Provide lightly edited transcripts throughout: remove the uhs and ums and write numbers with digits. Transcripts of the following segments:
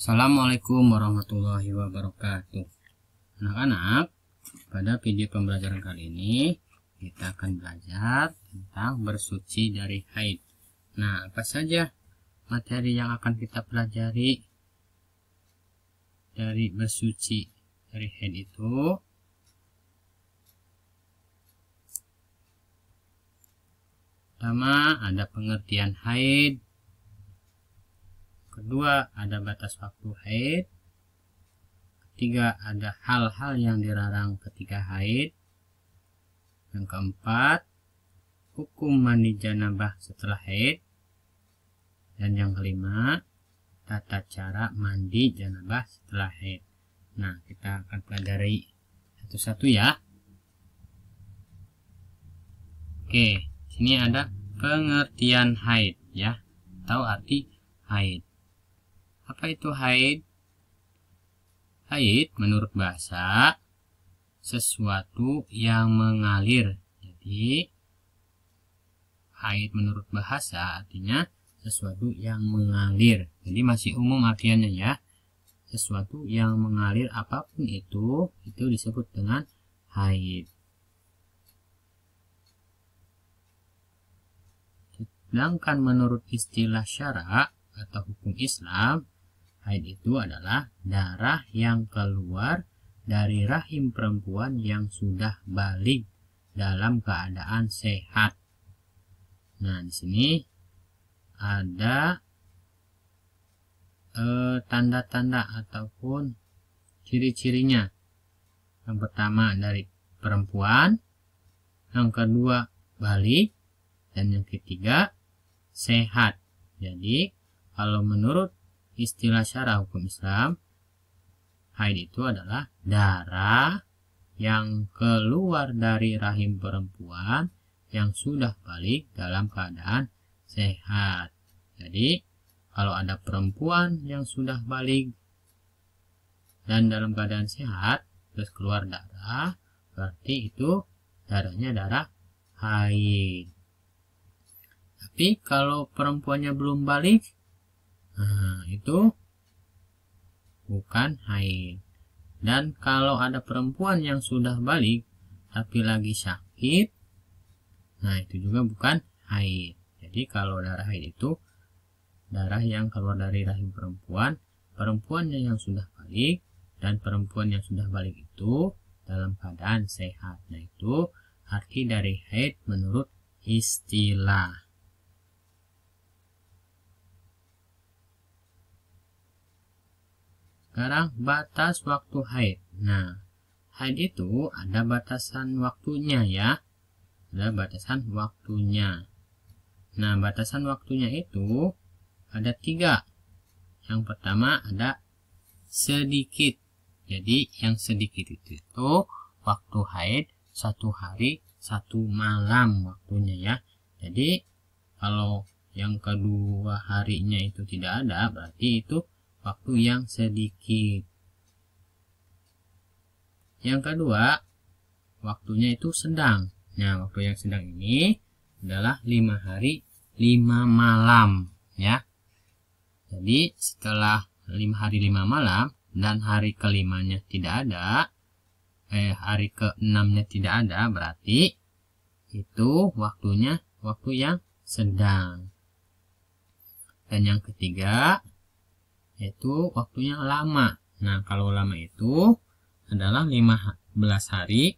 Assalamualaikum warahmatullahi wabarakatuh. Anak-anak, pada video pembelajaran kali ini kita akan belajar tentang bersuci dari haid. Nah, apa saja materi yang akan kita pelajari dari bersuci dari haid itu? Pertama, ada pengertian haid. Kedua, ada batas waktu haid. Ketiga, ada hal-hal yang dilarang ketika haid. Yang keempat, hukum mandi janabah setelah haid. Dan yang kelima, tata cara mandi janabah setelah haid. Nah, kita akan pelajari satu-satu ya. Oke, sini ada pengertian haid ya, atau arti haid. Apa itu haid? Haid menurut bahasa sesuatu yang mengalir. Jadi haid menurut bahasa artinya sesuatu yang mengalir. Jadi masih umum artiannya ya. Sesuatu yang mengalir apapun itu disebut dengan haid. Sedangkan menurut istilah syara atau hukum Islam, haid itu adalah darah yang keluar dari rahim perempuan yang sudah balik dalam keadaan sehat. Nah, di sini ada tanda-tanda ataupun ciri-cirinya. Yang pertama dari perempuan, yang kedua balik, dan yang ketiga sehat. Jadi, kalau menurut istilah syara hukum Islam, haid itu adalah darah yang keluar dari rahim perempuan yang sudah balik dalam keadaan sehat. Jadi, kalau ada perempuan yang sudah balik dan dalam keadaan sehat, terus keluar darah, berarti itu darahnya darah haid. Tapi kalau perempuannya belum balik, nah, itu bukan haid. Dan kalau ada perempuan yang sudah balik tapi lagi sakit, nah itu juga bukan haid. Jadi kalau darah haid itu darah yang keluar dari rahim perempuan, perempuannya yang sudah balik, dan perempuan yang sudah balik itu dalam keadaan sehat. Nah, itu arti dari haid menurut istilah. Sekarang batas waktu haid. Nah, haid itu ada batasan waktunya ya. Ada batasan waktunya. Nah, batasan waktunya itu ada 3. Yang pertama ada sedikit. Jadi, yang sedikit itu waktu haid 1 hari 1 malam waktunya ya. Jadi, kalau yang kedua harinya itu tidak ada, berarti itu waktu yang sedikit. Yang kedua, waktunya itu sedang. Nah, waktu yang sedang ini adalah 5 hari 5 malam ya. Jadi setelah 5 hari 5 malam dan hari kelimanya tidak ada, hari ke-6-nya tidak ada, berarti itu waktunya waktu yang sedang. Dan yang ketiga yaitu waktunya lama. Nah, kalau lama itu adalah 15 hari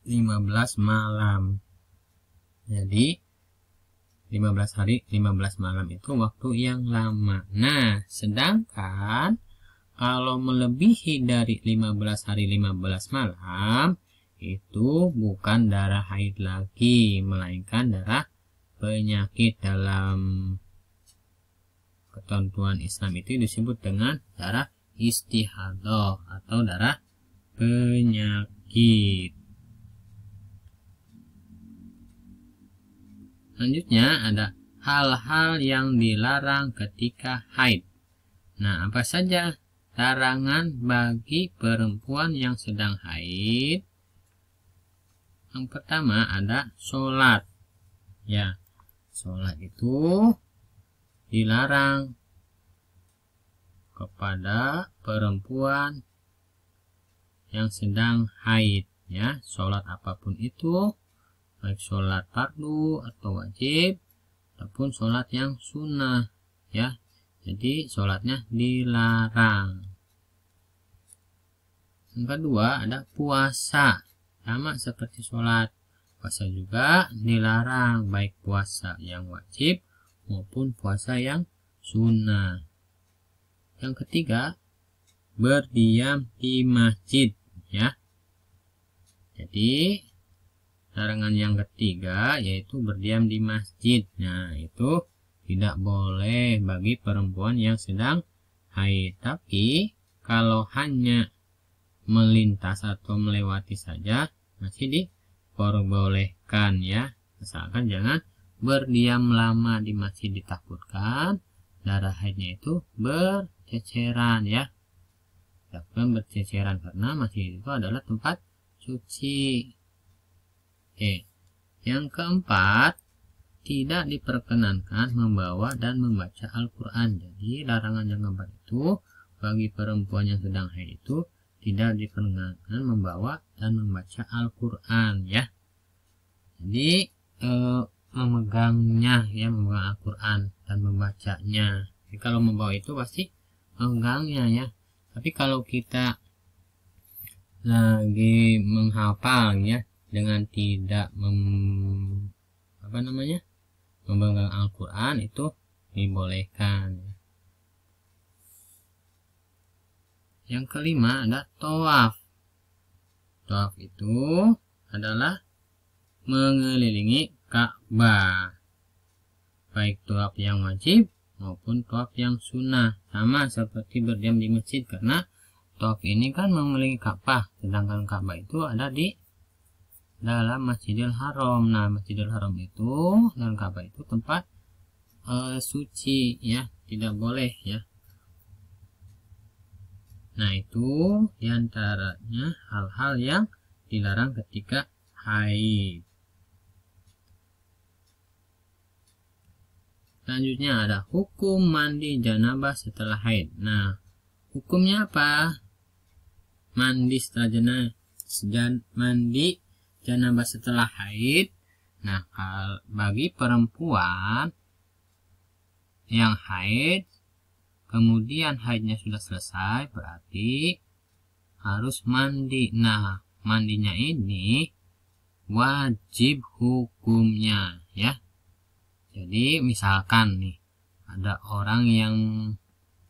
15 malam. Jadi 15 hari 15 malam itu waktu yang lama. Nah, sedangkan kalau melebihi dari 15 hari 15 malam itu bukan darah haid lagi, melainkan darah penyakit. Dalam ketentuan Islam itu disebut dengan darah istihadah atau darah penyakit. Selanjutnya ada hal-hal yang dilarang ketika haid. Nah, apa saja larangan bagi perempuan yang sedang haid? Yang pertama ada sholat. Ya, sholat itu dilarang kepada perempuan yang sedang haid, ya. Sholat apapun itu, baik sholat fardu atau wajib ataupun sholat yang sunnah, ya. Jadi sholatnya dilarang. Yang kedua ada puasa, sama seperti sholat. Puasa juga dilarang, baik puasa yang wajib maupun puasa yang sunnah. Yang ketiga, berdiam di masjid, ya. Jadi larangan yang ketiga yaitu berdiam di masjid. Nah, itu tidak boleh bagi perempuan yang sedang haid. Tapi kalau hanya melintas atau melewati saja masih diperbolehkan, ya. Asalkan jangan berdiam lama di masjid, ditakutkan darah haidnya itu berceceran, ya. Takutkan berceceran karena masjid itu adalah tempat suci. Oke. Yang keempat, tidak diperkenankan membawa dan membaca Al-Quran. Jadi larangan yang keempat itu bagi perempuan yang sedang haid itu tidak diperkenankan membawa dan membaca Al-Quran, ya. Jadi memegangnya, ya, memegang Al-Quran dan membacanya. Jadi kalau membawa itu pasti memegangnya, ya. Tapi kalau kita lagi menghafal, ya, dengan tidak memegang Al-Quran itu dibolehkan. Yang kelima ada tawaf. Tawaf itu adalah mengelilingi Ka'bah, baik tawaf yang wajib maupun tawaf yang sunnah, sama seperti berdiam di masjid, karena tawaf ini kan mengelilingi Ka'bah, sedangkan Ka'bah itu ada di dalam Masjidil Haram. Nah, Masjidil Haram itu dan Ka'bah itu tempat suci, ya, tidak boleh, ya. Nah, itu diantaranya hal-hal yang dilarang ketika haid. Selanjutnya ada hukum mandi janabah setelah haid. Nah, hukumnya apa? Mandi setelah mandi janabah setelah haid. Nah, bagi perempuan yang haid kemudian haidnya sudah selesai, berarti harus mandi. Nah, mandinya ini wajib hukumnya, ya. Jadi misalkan nih ada orang yang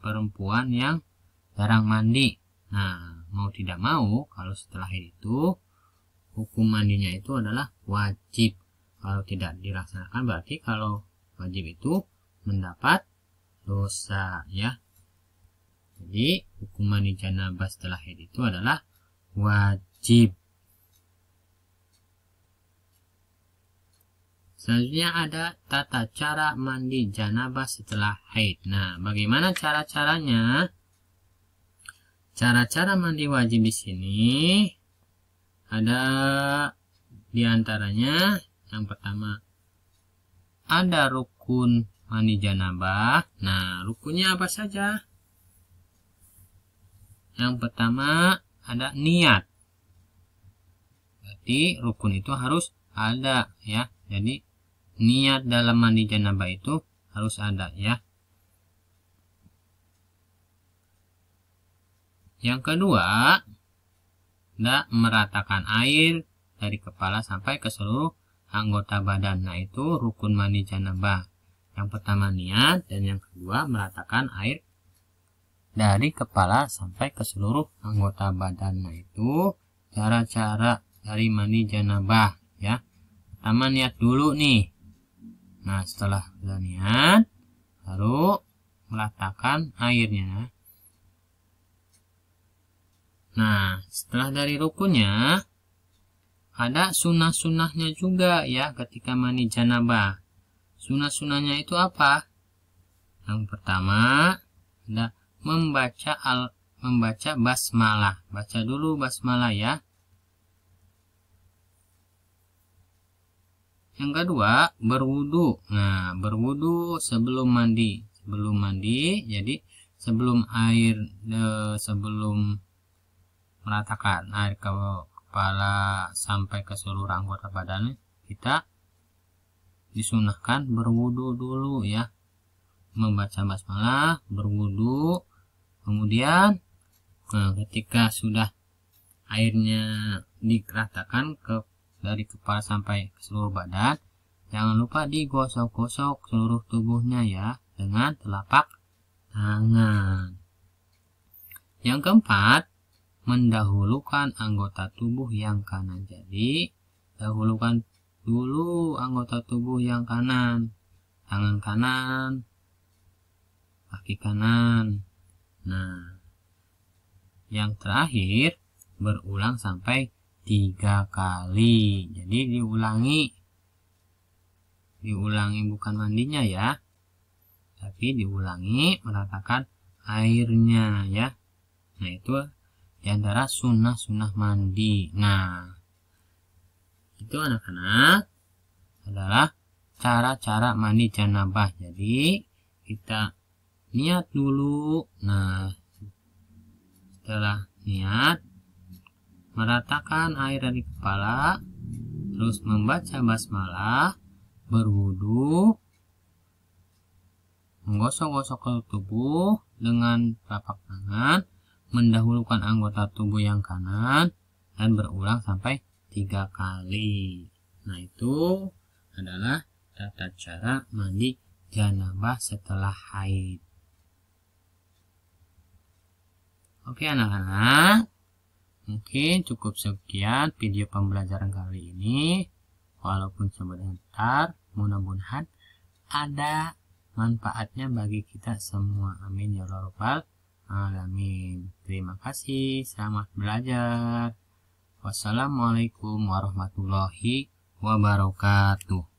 perempuan yang jarang mandi. Nah, mau tidak mau kalau setelah haid itu hukum mandinya itu adalah wajib. Kalau tidak dilaksanakan berarti kalau wajib itu mendapat dosa, ya. Jadi hukum mandi janabah setelah haid itu adalah wajib. Selanjutnya ada tata cara mandi janabah setelah haid. Nah, bagaimana cara-caranya? Cara-cara mandi wajib di sini ada diantaranya. Yang pertama ada rukun mandi janabah. Nah, rukunnya apa saja? Yang pertama ada niat. Berarti rukun itu harus ada, ya. Jadi niat dalam mandi janabah itu harus ada, ya. Yang kedua ada meratakan air dari kepala sampai ke seluruh anggota badan. Nah, itu rukun mandi janabah. Yang pertama niat, dan yang kedua meratakan air dari kepala sampai ke seluruh anggota badan. Nah, itu cara-cara dari mandi janabah, ya. Pertama niat dulu nih. Nah, setelah sudah niat baru meratakan airnya. Nah, setelah dari rukunnya ada sunnah-sunnahnya juga, ya, ketika mandi janabah. Sunnah-sunnahnya itu apa? Yang pertama ada membaca basmalah. Baca dulu basmalah, ya. Yang kedua berwudu. Nah, berwudu sebelum mandi. Sebelum mandi, jadi sebelum meratakan air ke kepala sampai ke seluruh anggota badan, kita disunahkan berwudu dulu ya, membaca basmalah, berwudu, kemudian ketika sudah airnya diratakan dari kepala sampai ke seluruh badan, jangan lupa digosok-gosok seluruh tubuhnya ya dengan telapak tangan. Yang keempat, mendahulukan anggota tubuh yang kanan. Jadi dahulukan dulu anggota tubuh yang kanan, tangan kanan, kaki kanan. Nah, yang terakhir berulang sampai 3 kali. Jadi diulangi bukan mandinya ya, tapi diulangi meratakan airnya ya. Nah, itu diantara sunnah-sunnah mandi. Nah, itu anak-anak adalah cara-cara mandi janabah. Jadi kita niat dulu. Nah, setelah niat, meratakan air dari kepala, terus membaca basmalah, berwudu, menggosok-gosok ke tubuh dengan telapak tangan, mendahulukan anggota tubuh yang kanan, dan berulang sampai 3 kali. Nah, itu adalah tata cara mandi janabah setelah haid. Oke anak-anak, mungkin cukup sekian video pembelajaran kali ini. Walaupun sebentar, mudah-mudahan ada manfaatnya bagi kita semua. Amin ya rabbal alamin. Terima kasih, selamat belajar. Wassalamualaikum warahmatullahi wabarakatuh.